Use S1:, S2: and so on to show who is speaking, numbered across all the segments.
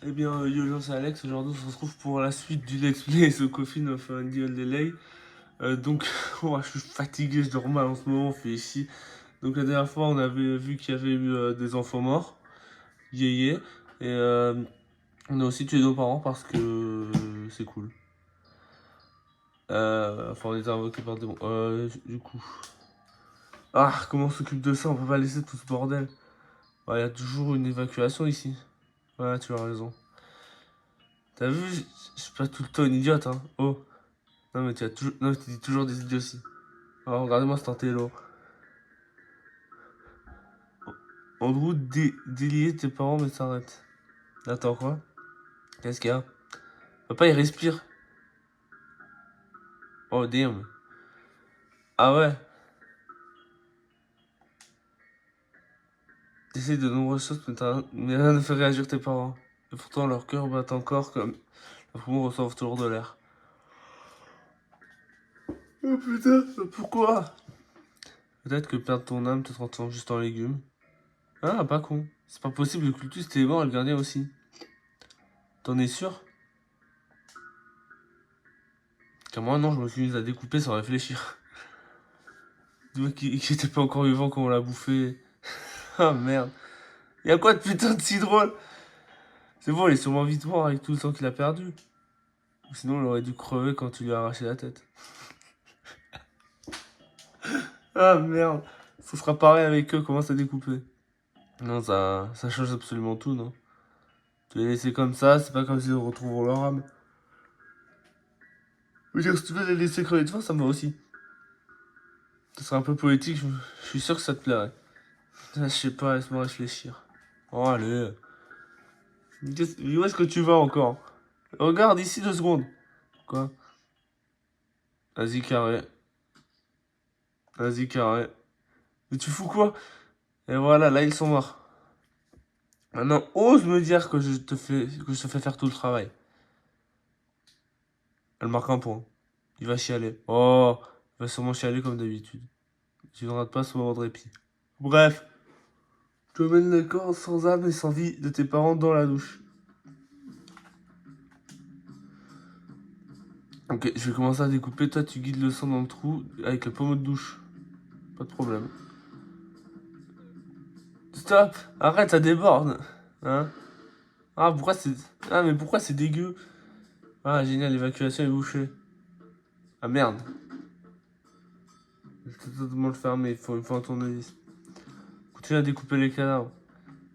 S1: Eh bien, yo, c'est Alex. Aujourd'hui, on se retrouve pour la suite du Let's Play The Coffin of Undead Delay. Donc, oh, je suis fatigué, je dors mal en ce moment, on fait ici. Donc, la dernière fois, on avait vu qu'il y avait eu des enfants morts, yéyé. Et on a aussi tué nos parents parce que c'est cool. Enfin, on était invoqués par des démons. Du coup. Ah, comment on s'occupe de ça? On peut pas laisser tout ce bordel. Il y a toujours une évacuation ici. Ouais, tu as raison. T'as vu, je suis pas tout le temps une idiote, hein. Oh. Non mais tu as toujours. Non mais tu dis toujours des idioties. Alors regardez-moi cet intello. En gros, délier tes parents mais s'arrête. Attends quoi? Qu'est-ce qu'il y a? Papa il respire. Oh damn. Ah ouais. T'essayes de nombreuses choses mais rien ne fait réagir tes parents. Et pourtant leur cœur bat encore comme leurs poumons reçoivent toujours de l'air. Oh putain, pourquoi? Peut-être que perdre ton âme te transforme juste en légume. Ah pas con. C'est pas possible, le cultiste est mort et le gardien aussi. T'en es sûr? Car moi non, je me suis mis à découper sans réfléchir. Le mec qui était pas encore vivant quand on l'a bouffé. Ah merde. Y'a quoi de putain de si drôle? C'est bon, il est sûrement vite mort avec tout le sang qu'il a perdu. Ou sinon, il aurait dû crever quand tu lui as arraché la tête. Ah merde. Ça sera pareil avec eux, comment ça découper? Non, ça change absolument tout, non? Tu les laisser comme ça, c'est pas comme s'ils retrouvent leur âme. Je veux dire, si tu veux les laisser crever de faim, ça me va aussi. Ça serait un peu poétique, je suis sûr que ça te plairait. Ah, je sais pas, laisse-moi réfléchir. Oh, allez. Où est-ce que tu vas encore? Regarde ici 2 secondes. Quoi? Vas-y, carré. Vas-y, carré. Mais tu fous quoi? Et voilà, là, ils sont morts. Maintenant, ose me dire que je te fais faire tout le travail. Elle marque un point. Il va chialer. Oh, il va sûrement chialer comme d'habitude. Tu ne rates pas ce moment de répit. Bref, tu emmènes le corps sans âme et sans vie de tes parents dans la douche. Ok, je vais commencer à découper. Toi, tu guides le sang dans le trou avec le pommeau de douche. Pas de problème. Stop! Arrête, ça déborde! Hein? Ah, pourquoi c'est. Ah, mais pourquoi c'est dégueu? Ah, génial, l'évacuation est bouchée. Ah, merde. C'est totalement le fermer, il faut un tournevis. Continue à découper les cadavres.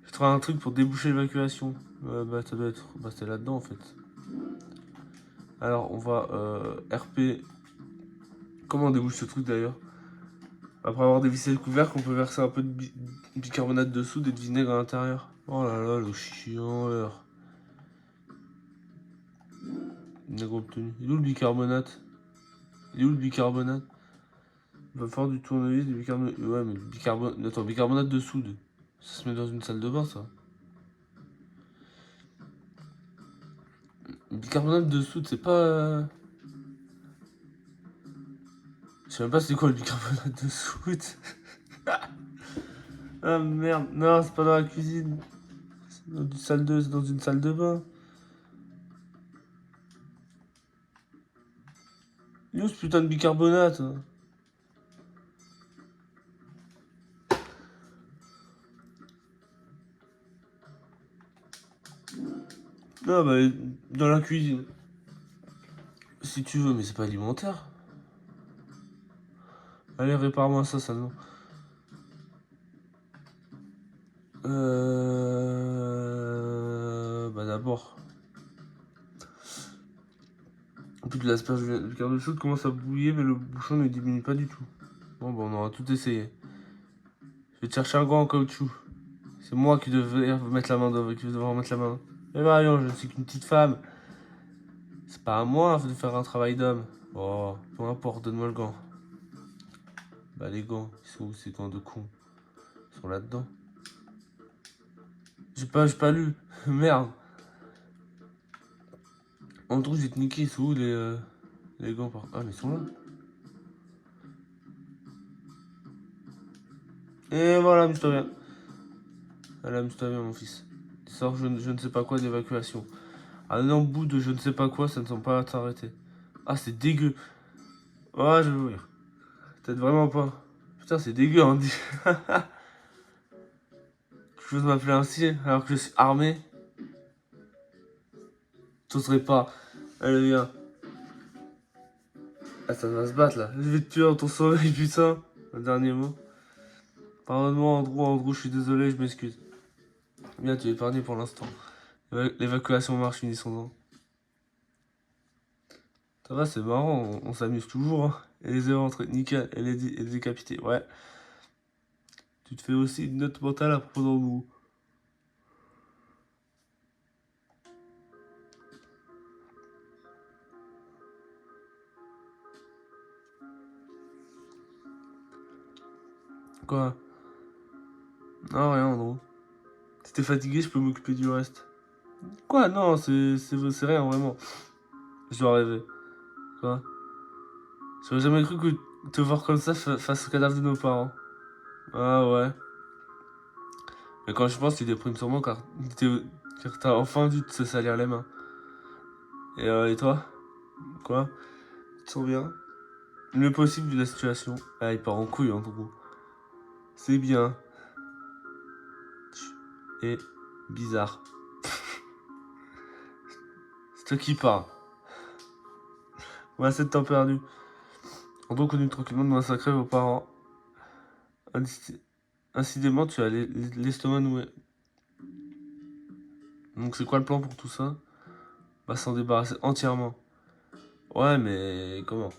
S1: Je trouve un truc pour déboucher l'évacuation. Bah, ça doit être. Bah, c'est là-dedans en fait. Alors, on va RP. Comment on débouche ce truc d'ailleurs? Après avoir dévissé le couvercle, on peut verser un peu de bicarbonate de soude et de vinaigre à l'intérieur. Oh là là, le chiant. Vinaigre obtenu. Il est où le bicarbonate? Il est où le bicarbonate? Il va falloir du tournevis, du bicarbonate. Ouais, mais le bicarbonate. Attends, bicarbonate de soude. Ça se met dans une salle de bain, ça. Le bicarbonate de soude, c'est pas. Je sais même pas c'est quoi le bicarbonate de soude. Ah merde, non, c'est pas dans la cuisine. C'est dans une salle de bain. Il est où ce putain de bicarbonate? Non, bah, dans la cuisine. Si tu veux, mais c'est pas alimentaire. Allez, répare-moi ça, seulement. Bah d'abord. Puis de l'asperge du bicarbonate de soude commence à bouillir, mais le bouchon ne diminue pas du tout. Bon, bah on aura tout essayé. Je vais te chercher un gant en caoutchouc. C'est moi qui devais mettre la main devant, qui vais devoir mettre la main. Mais Marion, je ne suis qu'une petite femme. C'est pas à moi de faire un travail d'homme. Oh, peu importe, donne-moi le gant. Bah les gants, ils sont où ces gants de con? Ils sont là-dedans. J'ai pas lu. Merde. En tout, j'ai te niqué, ils sont où les gants par. Ah mais ils sont là. Et voilà, amuse-toi bien. Allez, amuse-toi bien mon fils. sort je ne sais pas quoi d'évacuation. Un énorme bout de je ne sais pas quoi, ça ne semble pas s'arrêter. Ah, c'est dégueu. Ah, je vais mourir. Peut-être vraiment pas. Putain, c'est dégueu, on dit. Je veux m'appeler ainsi alors que je suis armé. T'oserais pas. Allez, viens. Ah, ça va se battre là. Je vais te tuer dans ton sommeil, putain. Un dernier mot. Pardonne-moi, Andrew, je suis désolé, je m'excuse. Bien, tu es épargné pour l'instant. L'évacuation marche, unissons-en. Ça va, c'est marrant, on s'amuse toujours. Hein. Et les est rentrée, nickel, elle est décapitée, ouais. Tu te fais aussi une note mentale à propos d'Andrew. Quoi? Non, rien, Andrew. Si t'es fatigué, je peux m'occuper du reste. Quoi? Non, c'est rien, vraiment. Je dois rêver. Quoi? J'aurais jamais cru que te voir comme ça face au cadavre de nos parents. Ah ouais. Mais quand je pense, tu déprimes sûrement car t'as enfin dû te salir les mains. Et toi? Quoi? Tu te sens bien? Le mieux possible vu la situation. Ah, il part en couille, en gros. C'est bien. Et bizarre. C'est toi qui pars. On a 7 temps perdu. On doit connu tranquillement de massacrer vos parents. Incidemment, tu as l'estomac noué. Donc c'est quoi le plan pour tout ça? Bah s'en débarrasser entièrement. Ouais, mais comment?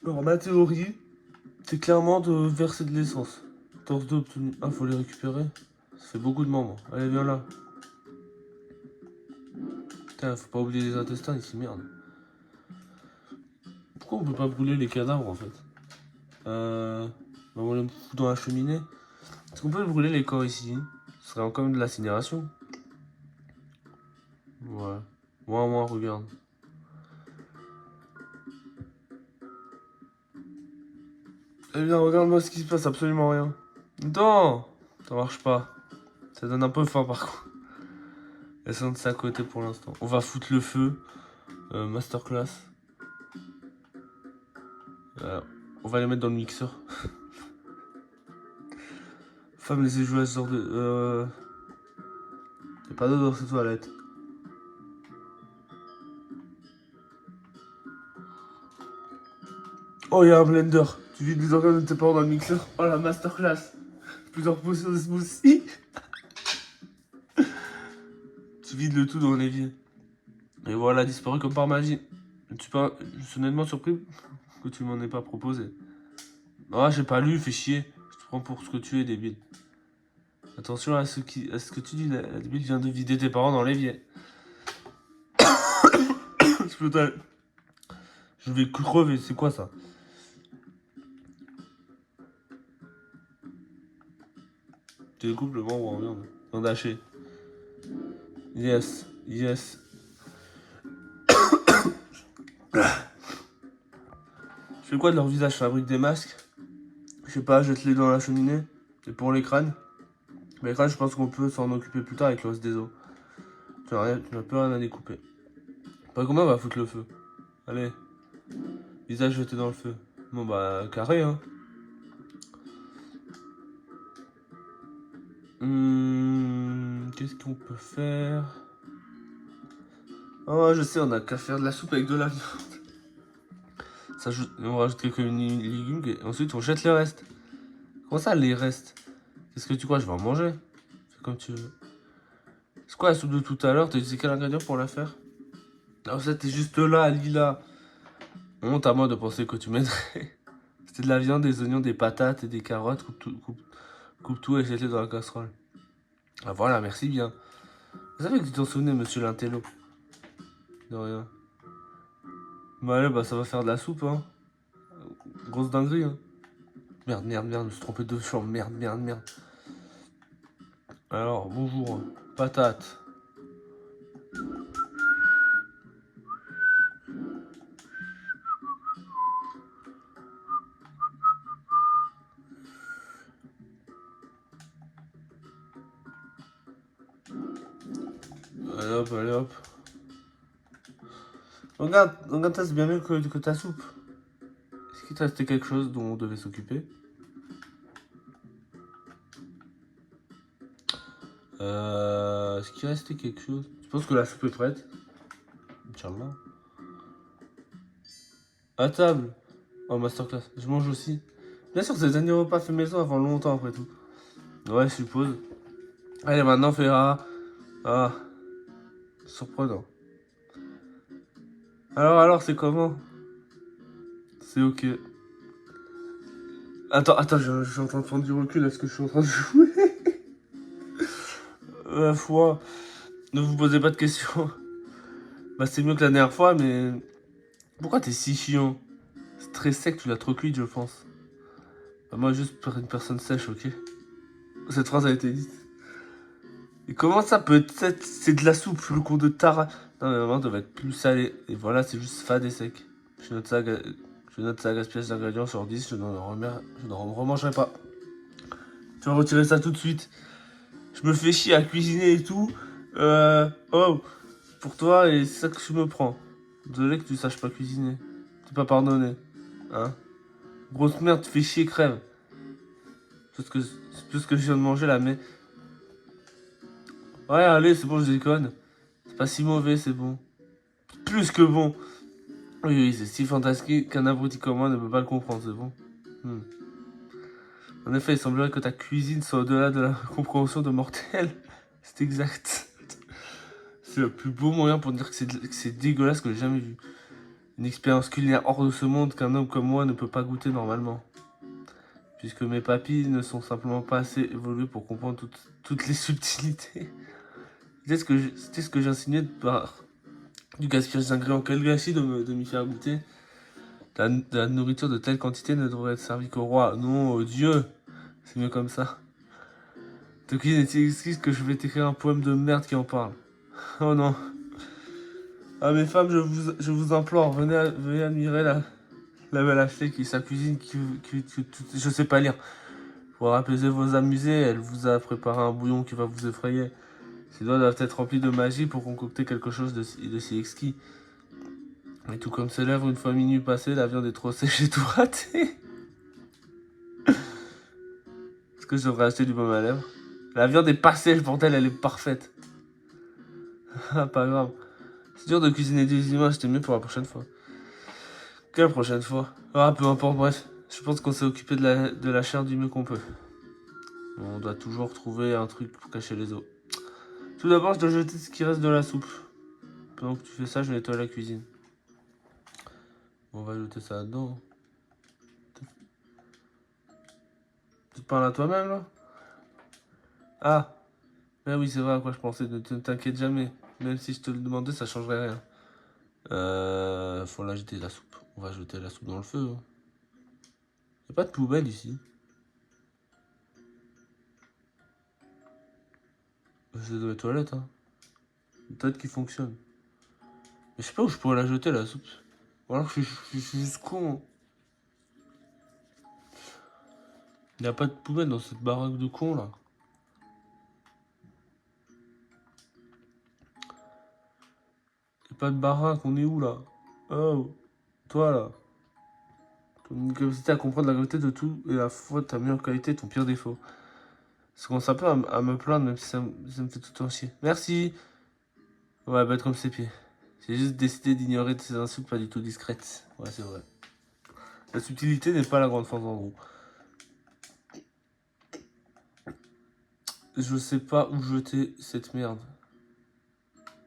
S1: Alors ma théorie, c'est clairement de verser de l'essence. Torse d'eau obtenu. Ah, faut les récupérer. Ça fait beaucoup de membres. Allez, viens là. Putain, faut pas oublier les intestins ici, merde. Pourquoi on peut pas brûler les cadavres en fait? Bah, on les fout dans la cheminée. Est-ce qu'on peut brûler les corps ici? Ce serait encore de l'incinération. Ouais. Moi, regarde. Eh bien, regarde-moi ce qui se passe, absolument rien. Non! Ça marche pas. Ça donne un peu faim par contre. Laissons de ça à côté pour l'instant. On va foutre le feu. Masterclass. On va les mettre dans le mixeur. Femme, laissez jouer à ce genre de. Y'a pas d'eau dans cette toilette. Oh, y'a un blender. Tu vides les organes de tes parents dans le mixeur. Oh, la masterclass. Plusieurs potions de smoothie. Tu vides le tout dans l'évier. Et voilà, disparu comme par magie. Je suis honnêtement surpris que tu m'en aies pas proposé. Ah, j'ai pas lu, fais chier. Je te prends pour ce que tu es, débile. Attention à ce que tu dis, la débile vient de vider tes parents dans l'évier. Je vais crever, c'est quoi ça? Tu découpes le membre en viande. En haché. Yes, yes. Je fais quoi de leur visage? Je fabrique des masques. Je sais pas, jette-les dans la cheminée. Et pour les crânes? Mais les crânes, je pense qu'on peut s'en occuper plus tard avec le reste des os. Tu n'as plus rien à découper. Pas comment on va foutre le feu? Allez. Visage jeté dans le feu. Bon bah, carré hein. Qu'est-ce qu'on peut faire? Oh, je sais, on a qu'à faire de la soupe avec de la viande. On rajoute quelques légumes et ensuite on jette le reste. Comment ça, les restes? Qu'est-ce que tu crois? Je vais en manger. Fais comme tu veux. C'est quoi la soupe de tout à l'heure? T'as utilisé quel ingrédient pour la faire? Ah, ça, t'es juste là, Lila. Honte à moi de penser que tu m'aiderais. C'était de la viande, des oignons, des patates et des carottes. Coupe tout et jette-les dans la casserole. Ah voilà, merci bien. Vous savez que tu t'en souvenais, monsieur Lintello? De rien. Bah allez, bah ça va faire de la soupe, hein. Grosse dinguerie, hein. Merde, je me suis trompé de chambre. Merde. Alors, bonjour. Patate. hop, allez hop. Regarde, ça c'est bien mieux que ta soupe. Est-ce qu'il te restait quelque chose dont on devait s'occuper? Est-ce qu'il restait quelque chose? Je pense que la soupe est prête. Inch'Allah. À table. Oh, masterclass. Je mange aussi. Bien sûr, c'est le dernier repas fait maison avant longtemps après tout. Ouais, je suppose. Allez, maintenant, Ferra. Ah, surprenant. Alors, c'est comment? C'est ok. Attends, je suis en train de prendre du recul. Est-ce que je suis en train de jouer? La foi. Ne vous posez pas de questions. Bah, c'est mieux que la dernière fois, mais. Pourquoi t'es si chiant? C'est très sec, tu l'as trop cuite, je pense. Bah, moi, juste pour une personne sèche, ok? Cette phrase a été dite. Et comment ça peut être. C'est de la soupe, le con de Tara. Non, mais vraiment, ça doit être plus salé. Et voilà, c'est juste fade et sec. Je note ça à gaspillage d'ingrédients sur 10. Je n'en remangerai pas. Tu vas retirer ça tout de suite. Je me fais chier à cuisiner et tout. Oh, pour toi, et c'est ça que je me prends. Désolé que tu saches pas cuisiner. T'es pas pardonné. Hein? Grosse merde, tu fais chier, crève. C'est tout ce que je viens de manger là, mais. Ouais, allez, c'est bon, je déconne. C'est pas si mauvais, c'est bon. Plus que bon. Oui, c'est si fantastique qu'un abruti comme moi ne peut pas le comprendre, c'est bon. Hmm. En effet, il semblerait que ta cuisine soit au-delà de la compréhension de mortel. C'est exact. C'est le plus beau moyen pour dire que c'est dégueulasse que j'ai jamais vu. Une expérience culinaire hors de ce monde qu'un homme comme moi ne peut pas goûter normalement. Puisque mes papilles ne sont simplement pas assez évoluées pour comprendre toutes les subtilités. C'était ce que j'insinuais par du gaspillage d'ingrédients. Quel gâchis de m'y faire goûter. De la nourriture de telle quantité ne devrait être servie qu'au roi. Non, au Dieu. C'est mieux comme ça. De qui n'est-il exquise que je vais t'écrire un poème de merde qui en parle. Oh non. Ah mes femmes, je vous implore, venez admirer la belle Ashley qui sa cuisine, je sais pas lire. Pour apaiser vos amusés, elle vous a préparé un bouillon qui va vous effrayer. Ses doigts doivent être remplis de magie pour concocter quelque chose de si exquis. Et tout comme ses lèvres, une fois minuit passé, la viande est trop sèche et tout raté. Est-ce que je devrais acheter du baume à lèvres? La viande est pas sèche, bordel, elle est parfaite. Ah, pas grave. C'est dur de cuisiner des images, c'était mieux pour la prochaine fois. Quelle prochaine fois? Ah, peu importe, bref. Je pense qu'on s'est occupé de la chair du mieux qu'on peut. On doit toujours trouver un truc pour cacher les os. Tout d'abord, je dois jeter ce qui reste de la soupe. Pendant que tu fais ça, je nettoie la cuisine. On va jeter ça dedans. Tu te parles à toi-même, là? Ah, mais oui, c'est vrai à quoi je pensais. Ne t'inquiète jamais. Même si je te le demandais, ça changerait rien. Faut la jeter la soupe. On va jeter la soupe dans le feu. Hein. Y'a pas de poubelle ici. C'est dans les toilettes, hein. Peut-être qu'il fonctionne. Mais je sais pas où je pourrais la jeter, la soupe. Ou alors je suis juste con. Hein. Y'a pas de poubelle dans cette baraque de con, là. Y'a pas de baraque, on est où, là? Oh, toi, là. Ton incapacité à comprendre la gravité de tout et la faute, ta meilleure qualité, ton pire défaut. Ça commence un peu à me plaindre, même si ça me fait tout le temps chier. Merci. Ouais, bah être comme ses pieds. J'ai juste décidé d'ignorer ces insultes pas du tout discrètes. Ouais, c'est vrai. La subtilité n'est pas la grande force en gros. Je sais pas où jeter cette merde.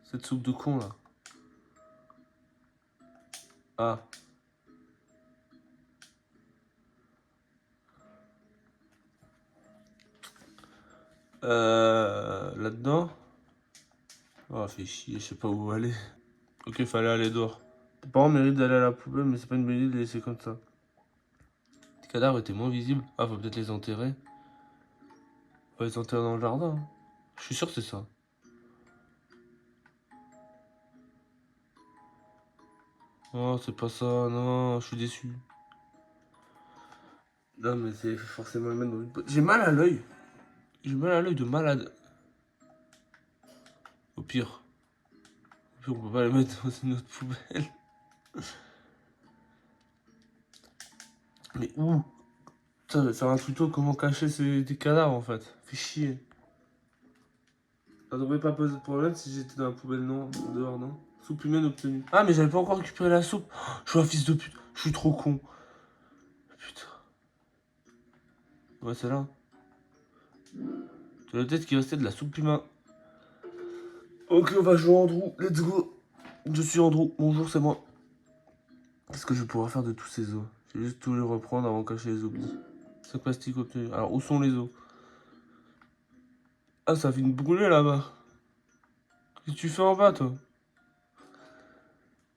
S1: Cette soupe de con là. Ah. Là-dedans. Oh, fait chier, je sais pas où aller. Ok, fallait aller dehors. Tes parents méritent d'aller à la poubelle, mais c'est pas une bonne idée de les laisser comme ça. Tes cadavres étaient moins visibles. Ah, faut peut-être les enterrer. Faut les enterrer dans le jardin. Hein. Je suis sûr que c'est ça. Oh, c'est pas ça, non, je suis déçu. Non, mais c'est forcément le même dans une pote. J'ai mal à l'œil. J'ai mal à l'œil de malade. Au pire. Puis on peut pas les mettre dans une autre poubelle. Mais où? Putain, je vais faire un tuto comment cacher des cadavres en fait. Fait chier. Ça devrait pas poser de problème si j'étais dans la poubelle, non, dehors, non. Soupe humaine obtenue. Ah, mais j'avais pas encore récupéré la soupe. Oh, je suis un fils de pute. Je suis trop con. Putain. Ouais, c'est là. C'est la tête qui restait de la soupe humaine. Ok, on va jouer Andrew. Let's go. Je suis Andrew. Bonjour, c'est moi. Qu'est-ce que je vais pouvoir faire de tous ces os? Je vais juste tout les reprendre avant de cacher les oublis. Sac plastique obtenu. Alors, où sont les os? Ah, ça vient de brûler là-bas. Qu'est-ce que tu fais en bas, toi?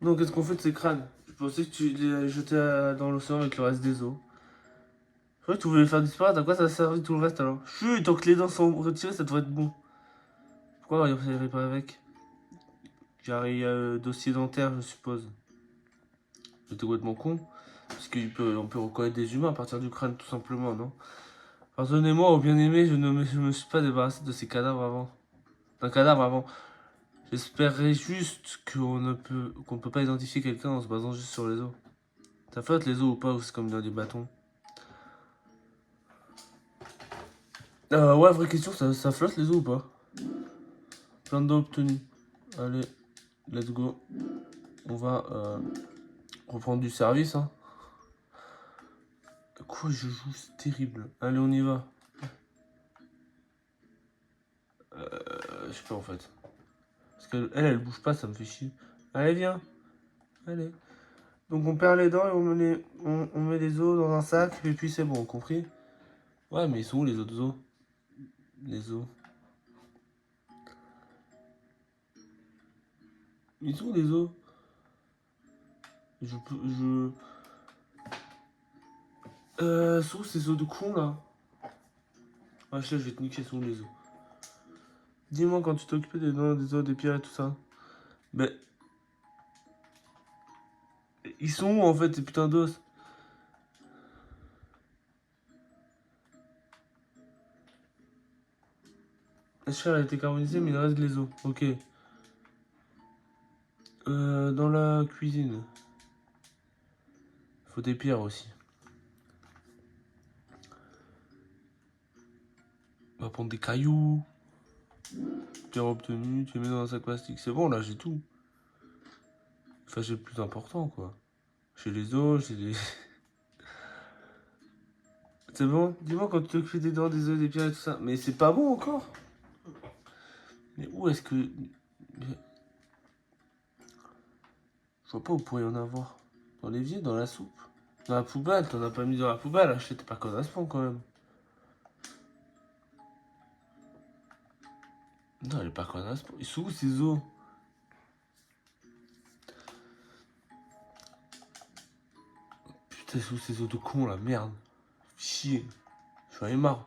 S1: Non, qu'est-ce qu'on fait de ces crânes? Je pensais que tu les jetais dans l'océan avec le reste des os. Je croyais que tu voulais les faire disparaître. À quoi ça a servi tout le reste alors? Chut, tant que les dents sont retirées, ça devrait être bon. Pourquoi on irait pas avec? Car il y a dossier dentaire, je suppose. J'étais complètement con. Parce qu'on peut reconnaître des humains à partir du crâne, tout simplement, non? Pardonnez-moi, au bien-aimé, je me suis pas débarrassé de ces cadavres avant. D'un cadavre avant. J'espérais juste qu'on ne peut pas identifier quelqu'un en se basant juste sur les os. Ça flotte les os ou pas, ou c'est comme dans des bâtons? Ouais, vraie question, ça flotte les os ou pas? Plein d'eau obtenue. Allez, let's go. On va reprendre du service, hein. Quoi, je joue, c'est terrible. Allez, on y va. Je sais pas en fait. Parce qu'elle, elle bouge pas, ça me fait chier. Allez, viens. Allez. Donc on perd les dents et on met les os dans un sac et puis c'est bon, compris? Ouais, mais ils sont où les autres os? Les os. Ils sont où les os? Sont où ces os de con là? Ah, je vais te niquer, sont où les os? Dis-moi quand tu t'es occupé des dents, des os, des pierres et tout ça. Ben. Ils sont où en fait ces putains d'os? La chair a été carbonisée, mais il reste les os. Ok. Dans la cuisine. Faut des pierres aussi. On va prendre des cailloux. Pierres obtenues, tu les mets dans un sac plastique. C'est bon, là, j'ai tout. Enfin, j'ai le plus important, quoi. J'ai les os, j'ai les... C'est bon? Dis-moi quand tu t'occupes des dents, des os, des pierres et tout ça. Mais c'est pas bon encore? Mais où est-ce que... Je vois pas où pourrait y en avoir. Dans l'évier, dans la soupe? Dans la poubelle? T'en as pas mis dans la poubelle? Ah, t'es pas connasse-pont quand même. Non, elle est pas connasse-pont. Ils sont où ces os? Putain, ils sont où ces os de con là? Merde. Chier. J'en ai marre.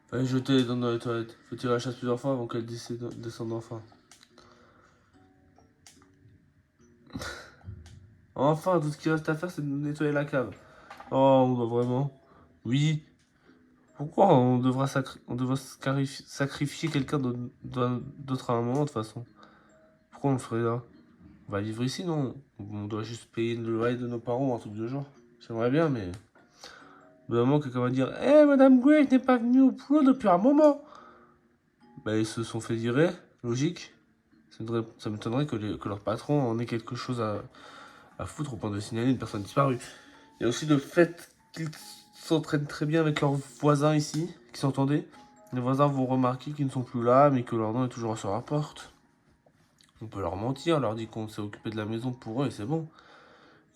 S1: Fallait jeter les dents dans les toilettes. Faut tirer la chasse plusieurs fois avant qu'elle descende enfin. Enfin, tout ce qui reste à faire, c'est de nettoyer la cave. Oh, on doit vraiment. Oui. Pourquoi on devra sacrifier quelqu'un d'autre à un moment, de toute façon? Pourquoi on le ferait là? On va vivre ici, non? On doit juste payer le loyer de nos parents ou un truc de genre. J'aimerais bien, mais... Au bout d'un moment, quelqu'un va dire Eh, Madame Gray n'est pas venue au boulot depuis un moment. Bah, ils se sont fait virer, logique. Ça m'étonnerait que leur patron en ait quelque chose à foutre au point de signaler une personne disparue. Il y a aussi le fait qu'ils s'entraînent très bien avec leurs voisins ici, qui s'entendaient. Les voisins vont remarquer qu'ils ne sont plus là, mais que leur nom est toujours sur la porte. On peut leur mentir, leur dire qu'on s'est occupé de la maison pour eux et c'est bon.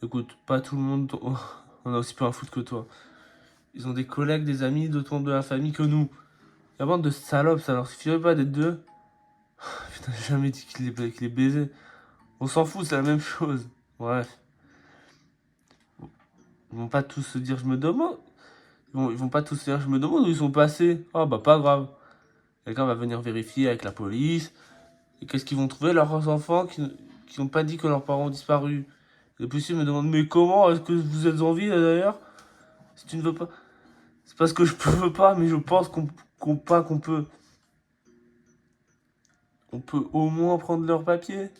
S1: Écoute, pas tout le monde on a aussi peu à foutre que toi. Ils ont des collègues, des amis, d'autres membres de la famille que nous. La bande de salopes, ça leur suffirait pas d'être deux? Putain, j'ai jamais dit qu'il les baisait. On s'en fout, c'est la même chose. Bref. Ils vont pas tous se dire je me demande. Ils vont pas tous se dire je me demande où ils sont passés. Ah bah pas grave. Quelqu'un va venir vérifier avec la police. Et qu'est-ce qu'ils vont trouver leurs enfants qui n'ont pas dit que leurs parents ont disparu? Les policiers me demandent mais comment est-ce que vous êtes en vie d'ailleurs? Si tu ne veux pas. C'est parce que je peux pas, mais je pense qu'on peut. On peut au moins prendre leur papier.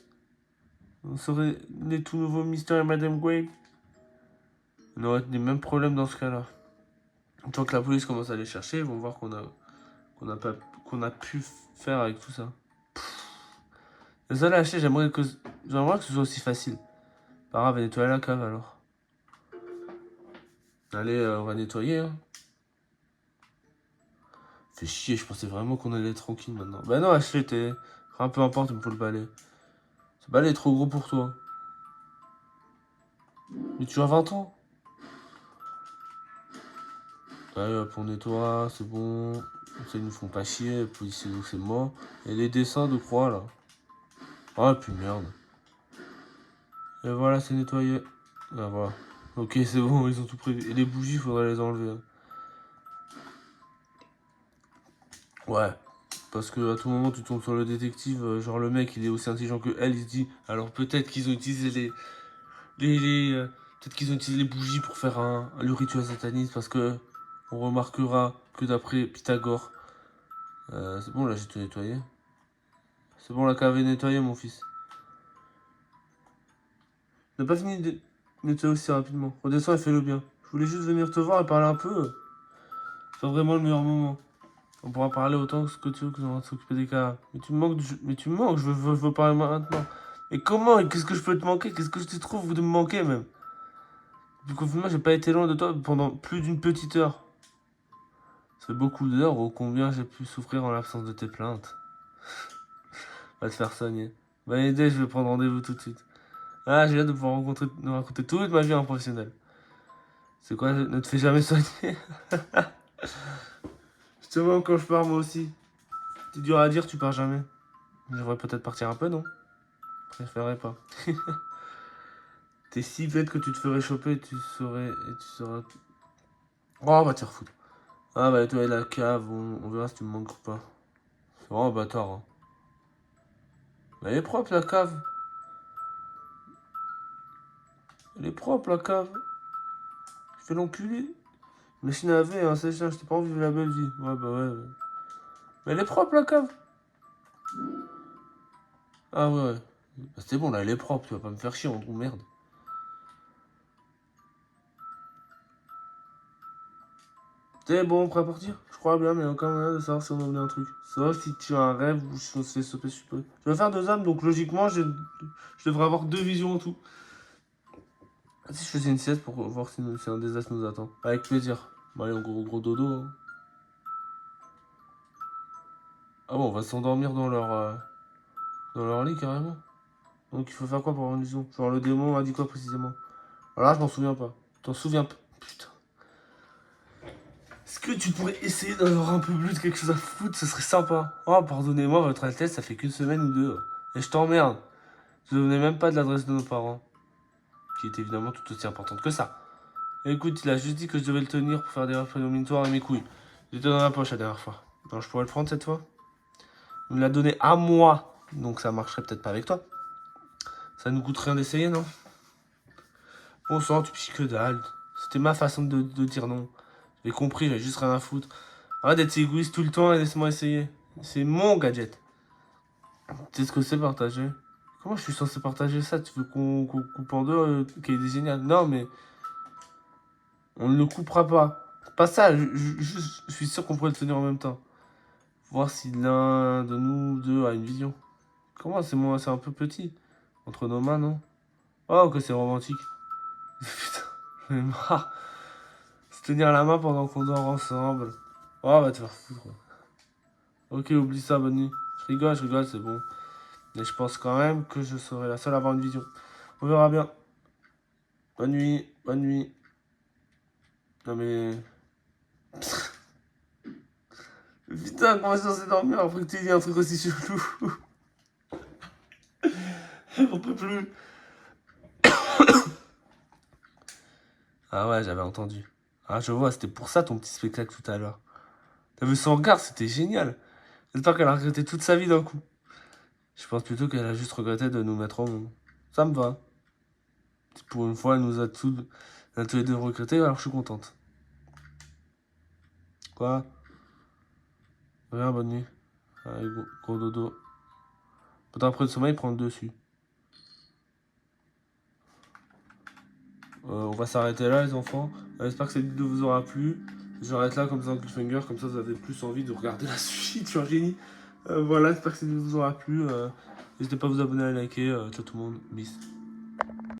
S1: On serait les tout nouveaux Mr. et Madame Wave. On aurait les mêmes problèmes dans ce cas-là. Une fois que la police commence à les chercher, ils vont voir qu'on a pu faire avec tout ça. Désolé, lâcher, j'aimerais que ce soit aussi facile. Pas grave, nettoyer la cave alors. Allez, on va nettoyer. Hein. Fait chier, je pensais vraiment qu'on allait être tranquille maintenant. Bah non, Ashley, t'es. Enfin, peu importe, il me faut le balai. Ce balai est trop gros pour toi. Mais tu as 20 ans. Allez, hop, on nettoie, c'est bon. Ça, ils nous font pas chier, les policiers, donc c'est mort. Et les dessins de croix là. Ah, puis merde. Et voilà, c'est nettoyé. Ah, voilà. Ok, c'est bon, ils ont tout prévu. Et les bougies, faudrait les enlever. Hein. Ouais. Parce que à tout moment, tu tombes sur le détective, genre le mec, il est aussi intelligent que elle, il se dit, alors peut-être qu'ils ont utilisé peut-être qu'ils ont utilisé les bougies pour faire le rituel sataniste, parce que on remarquera que d'après Pythagore, c'est bon, là, j'ai tout nettoyé. C'est bon, la cave est nettoyée, mon fils. On n'a pas fini de nettoyer aussi rapidement. Redescends et fais-le bien. Je voulais juste venir te voir et parler un peu. C'est pas vraiment le meilleur moment. On pourra parler autant que tu veux que on va s'occuper des cas. Mais tu me manques, je veux parler maintenant. Et comment? Et qu'est-ce que je peux te manquer? Qu'est-ce que je te trouve de me manquer même? Du confinement, j'ai pas été loin de toi pendant plus d'une petite heure. Ça fait beaucoup d'heures, ô combien j'ai pu souffrir en l'absence de tes plaintes. Va te faire soigner. Bonne idée, je vais prendre rendez-vous tout de suite. Ah, j'ai hâte de pouvoir de raconter toute ma vie en professionnel. C'est quoi, ne te fais jamais soigner? Je te vois quand je pars moi aussi. C'est dur à dire, tu pars jamais. J'aimerais peut-être partir un peu, non? Je préférerais pas. T'es si bête que tu te ferais choper, tu seras. Oh, va te faire foutre. Ah, bah, toi et la cave, on verra si tu me manques ou pas. C'est vraiment un bâtard, hein. Mais elle est propre, la cave. Elle est propre, la cave. Je fais l'enculer. Machine à laver, un sèche-linge, je t'ai pas envie de vivre la belle vie. Ouais, bah ouais. Mais elle est propre, la cave. Ah ouais. Bah, c'est bon, là, elle est propre, tu vas pas me faire chier, en gros, merde. T'es bon, prêt à partir? Je crois bien, mais il y a encore moyen de savoir si on a oublié un truc. Sauf si tu as un rêve ou si on se fait sauter si peu. Je vais faire 2 âmes, donc logiquement, je devrais avoir 2 visions en tout. Si je faisais une sieste pour voir si un désastre nous attend. Avec plaisir. Bon, allez, gros dodo. Hein. Ah bon, on va s'endormir dans leur lit carrément. Donc il faut faire quoi pour avoir une vision? Genre le démon a dit quoi précisément? Alors là, je m'en souviens pas. T'en souviens pas? Putain. Est-ce que tu pourrais essayer d'avoir un peu plus de quelque chose à foutre? Ce serait sympa. Oh, pardonnez-moi, votre Altesse, ça fait qu'une semaine ou deux. Et je t'emmerde. Je ne venais même pas de l'adresse de nos parents. Qui est évidemment tout aussi importante que ça. Écoute, il a juste dit que je devais le tenir pour faire des refs prédominatoires et mes couilles. J'étais dans la poche la dernière fois. Non, je pourrais le prendre cette fois? Il me l'a donné à moi. Donc ça marcherait peut-être pas avec toi. Ça nous coûte rien d'essayer, non? Bon sang, tu piches que dalle. C'était ma façon de dire non. J'ai compris, j'ai juste rien à foutre. Arrête d'être égoïste tout le temps et laisse-moi essayer. C'est mon gadget. Tu sais ce que c'est partager? Comment je suis censé partager ça? Tu veux qu'on coupe en deux, qu'il est génial? Non, mais on ne le coupera pas. Pas ça, je suis sûr qu'on pourrait le tenir en même temps. Voir si l'un de nous deux a une vision. Comment c'est moi, c'est un peu petit. Entre nos mains, non? Oh, que c'est romantique. Putain, j'en ai marre. Se tenir la main pendant qu'on dort ensemble. Oh, va te faire foutre. Ok, oublie ça, bonne nuit. Je rigole, c'est bon. Mais je pense quand même que je serai la seule à avoir une vision. On verra bien. Bonne nuit, bonne nuit. Non mais... Putain, comment je suis censé dormir après que tu dis un truc aussi chelou? On peut plus. Ah ouais, j'avais entendu. Ah, je vois, c'était pour ça ton petit spectacle tout à l'heure. T'as vu son regard, c'était génial. J'espère qu'elle a regretté toute sa vie d'un coup. Je pense plutôt qu'elle a juste regretté de nous mettre au monde. Ça me va. Si pour une fois, elle a tous les deux regretté, alors je suis contente. Quoi? Rien, bonne nuit. Allez, gros dodo. Pendant après le sommeil, prend le dessus. On va s'arrêter là, les enfants. J'espère que cette vidéo vous aura plu. J'arrête là comme ça en cliffhanger, comme ça vous avez plus envie de regarder la suite. Je suis un génie. Voilà, j'espère que cette vidéo vous aura plu. N'hésitez pas à vous abonner, à liker. Ciao tout le monde. Bis.